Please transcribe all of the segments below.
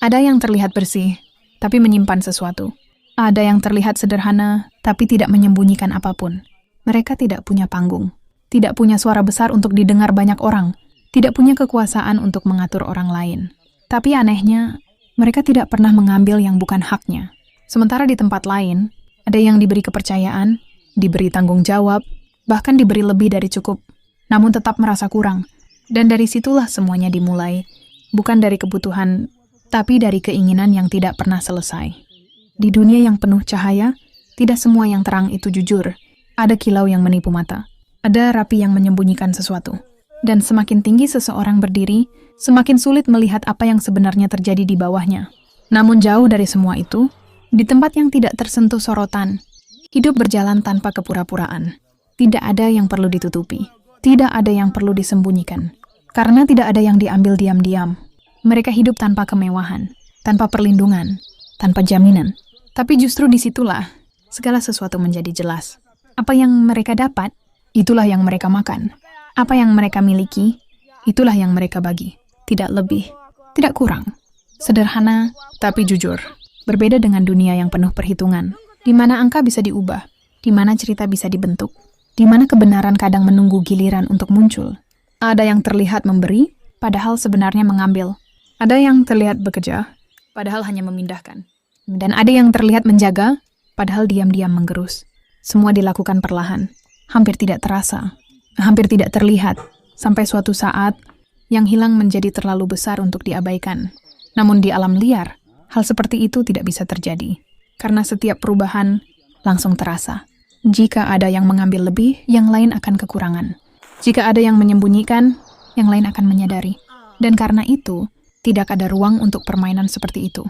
Ada yang terlihat bersih, tapi menyimpan sesuatu. Ada yang terlihat sederhana, tapi tidak menyembunyikan apapun. Mereka tidak punya panggung, tidak punya suara besar untuk didengar banyak orang, tidak punya kekuasaan untuk mengatur orang lain. Tapi anehnya, mereka tidak pernah mengambil yang bukan haknya. Sementara di tempat lain, ada yang diberi kepercayaan, diberi tanggung jawab, bahkan diberi lebih dari cukup, namun tetap merasa kurang. Dan dari situlah semuanya dimulai, bukan dari kebutuhan, tapi dari keinginan yang tidak pernah selesai. Di dunia yang penuh cahaya, tidak semua yang terang itu jujur. Ada kilau yang menipu mata. Ada rapi yang menyembunyikan sesuatu. Dan semakin tinggi seseorang berdiri, semakin sulit melihat apa yang sebenarnya terjadi di bawahnya. Namun jauh dari semua itu, di tempat yang tidak tersentuh sorotan, hidup berjalan tanpa kepura-puraan. Tidak ada yang perlu ditutupi. Tidak ada yang perlu disembunyikan. Karena tidak ada yang diambil diam-diam. Mereka hidup tanpa kemewahan, tanpa perlindungan, tanpa jaminan. Tapi justru disitulah segala sesuatu menjadi jelas. Apa yang mereka dapat, itulah yang mereka makan. Apa yang mereka miliki, itulah yang mereka bagi. Tidak lebih, tidak kurang. Sederhana, tapi jujur. Berbeda dengan dunia yang penuh perhitungan, di mana angka bisa diubah, di mana cerita bisa dibentuk, di mana kebenaran kadang menunggu giliran untuk muncul. Ada yang terlihat memberi, padahal sebenarnya mengambil. Ada yang terlihat bekerja, padahal hanya memindahkan. Dan ada yang terlihat menjaga, padahal diam-diam menggerus. Semua dilakukan perlahan, hampir tidak terasa, hampir tidak terlihat, sampai suatu saat yang hilang menjadi terlalu besar untuk diabaikan. Namun di alam liar, hal seperti itu tidak bisa terjadi, karena setiap perubahan langsung terasa. Jika ada yang mengambil lebih, yang lain akan kekurangan. Jika ada yang menyembunyikan, yang lain akan menyadari. Dan karena itu, tidak ada ruang untuk permainan seperti itu.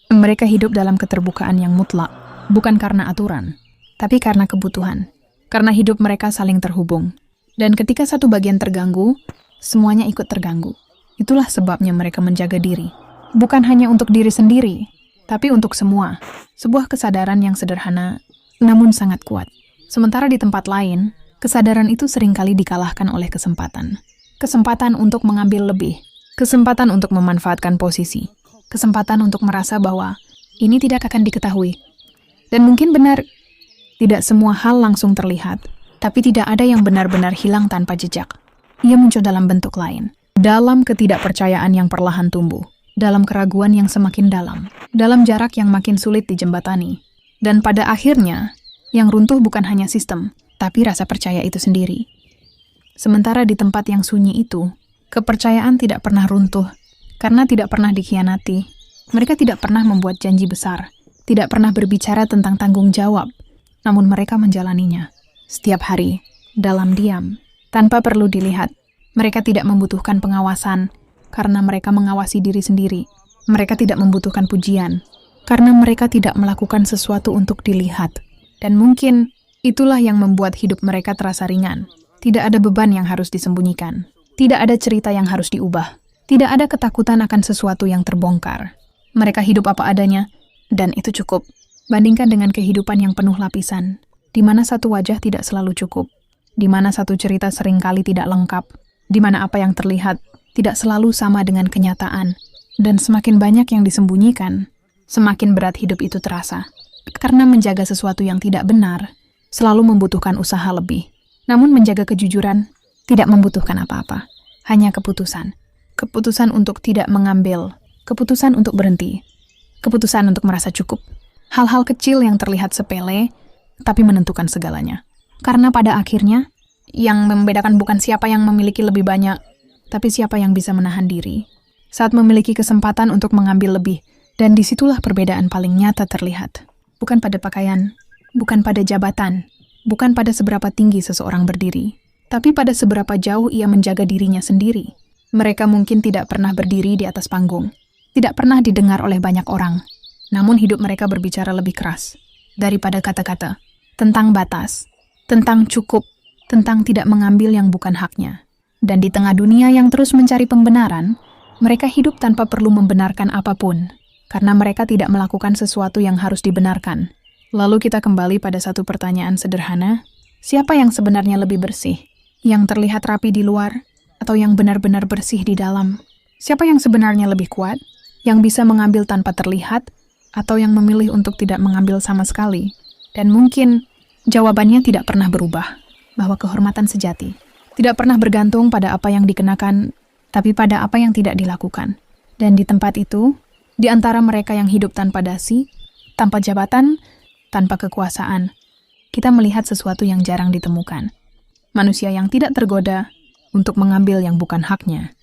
Mereka hidup dalam keterbukaan yang mutlak, bukan karena aturan, tapi karena kebutuhan. Karena hidup mereka saling terhubung. Dan ketika satu bagian terganggu, semuanya ikut terganggu. Itulah sebabnya mereka menjaga diri. Bukan hanya untuk diri sendiri, tapi untuk semua. Sebuah kesadaran yang sederhana, namun sangat kuat. Sementara di tempat lain, kesadaran itu seringkali dikalahkan oleh kesempatan. Kesempatan untuk mengambil lebih. Kesempatan untuk memanfaatkan posisi. Kesempatan untuk merasa bahwa ini tidak akan diketahui. Dan mungkin benar, tidak semua hal langsung terlihat, tapi tidak ada yang benar-benar hilang tanpa jejak. Ia muncul dalam bentuk lain. Dalam ketidakpercayaan yang perlahan tumbuh. Dalam keraguan yang semakin dalam. Dalam jarak yang makin sulit dijembatani. Dan pada akhirnya, yang runtuh bukan hanya sistem, tapi rasa percaya itu sendiri. Sementara di tempat yang sunyi itu, kepercayaan tidak pernah runtuh, karena tidak pernah dikhianati. Mereka tidak pernah membuat janji besar, tidak pernah berbicara tentang tanggung jawab, namun mereka menjalaninya. Setiap hari, dalam diam, tanpa perlu dilihat. Mereka tidak membutuhkan pengawasan, karena mereka mengawasi diri sendiri. Mereka tidak membutuhkan pujian, karena mereka tidak melakukan sesuatu untuk dilihat. Dan mungkin, itulah yang membuat hidup mereka terasa ringan. Tidak ada beban yang harus disembunyikan. Tidak ada cerita yang harus diubah. Tidak ada ketakutan akan sesuatu yang terbongkar. Mereka hidup apa adanya, dan itu cukup. Bandingkan dengan kehidupan yang penuh lapisan, di mana satu wajah tidak selalu cukup, di mana satu cerita seringkali tidak lengkap, di mana apa yang terlihat tidak selalu sama dengan kenyataan, dan semakin banyak yang disembunyikan, semakin berat hidup itu terasa. Karena menjaga sesuatu yang tidak benar, selalu membutuhkan usaha lebih. Namun menjaga kejujuran tidak membutuhkan apa-apa, hanya keputusan. Keputusan untuk tidak mengambil, keputusan untuk berhenti, keputusan untuk merasa cukup. Hal-hal kecil yang terlihat sepele, tapi menentukan segalanya. Karena pada akhirnya, yang membedakan bukan siapa yang memiliki lebih banyak, tapi siapa yang bisa menahan diri. Saat memiliki kesempatan untuk mengambil lebih, dan disitulah perbedaan paling nyata terlihat. Bukan pada pakaian, bukan pada jabatan, bukan pada seberapa tinggi seseorang berdiri, tapi pada seberapa jauh ia menjaga dirinya sendiri. Mereka mungkin tidak pernah berdiri di atas panggung, tidak pernah didengar oleh banyak orang, namun hidup mereka berbicara lebih keras daripada kata-kata, tentang batas, tentang cukup, tentang tidak mengambil yang bukan haknya. Dan di tengah dunia yang terus mencari pembenaran, mereka hidup tanpa perlu membenarkan apapun, karena mereka tidak melakukan sesuatu yang harus dibenarkan. Lalu kita kembali pada satu pertanyaan sederhana, Siapa yang sebenarnya lebih bersih? Yang terlihat rapi di luar atau yang benar-benar bersih di dalam? Siapa yang sebenarnya lebih kuat? Yang bisa mengambil tanpa terlihat atau yang memilih untuk tidak mengambil sama sekali? Dan mungkin jawabannya tidak pernah berubah, bahwa kehormatan sejati tidak pernah bergantung pada apa yang dikenakan, tapi pada apa yang tidak dilakukan. Dan di tempat itu, di antara mereka yang hidup tanpa dasi, tanpa jabatan, tanpa kekuasaan, kita melihat sesuatu yang jarang ditemukan. Manusia yang tidak tergoda untuk mengambil yang bukan haknya.